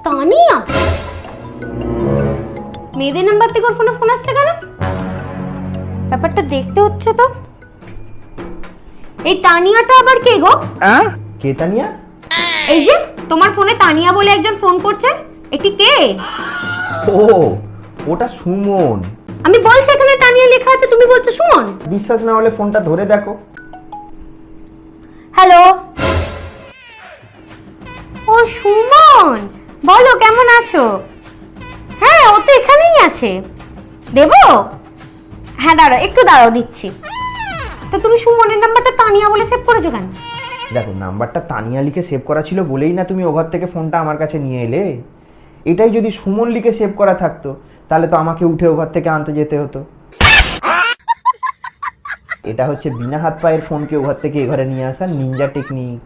তানিয়া? মেয়েদের নাম্বার থেকে ওর ফোনে ফোন আসছে কেন? ব্যাপারটা দেখতে হচ্ছে তো। এই তানিয়াটা আবার কে গো? কে তানিয়া? এই যে তোমার ফোনে তানিয়া বলে একজন ফোন করছে, এটি কে? ও, ওটা সুমন। আমি বলছি এখানে তানিয়া লেখা আছে, তুমি বলছো সুমন। বিশ্বাস না হলে ফোনটা ধরে দেখো। হ্যালো, ও সুমন, বলো কেমন আছো? হ্যাঁ, ও তো এখানেই আছে। দেবো? হ্যাঁ দাঁড়াও, একটু দাঁড়াও, দিচ্ছি। তো তুমি সুমনের নাম্বারটা তানিয়া বলে সেভ করেছো কেন? দেখো, নাম্বারটা তানিয়া লিখে সেভ করা ছিল বলেই না তুমি ও ঘর থেকে ফোনটা আমার কাছে নিয়ে এলে। এটাই যদি সুমন লিখে সেভ করা থাকতো তাহলে তো আমাকে উঠে ও ঘর থেকে আনতে যেতে হতো। এটা হচ্ছে বিনা হাত পায়ের ফোনকে ও ঘর থেকে এ ঘরে নিয়ে আসার নিনজা টেকনিক।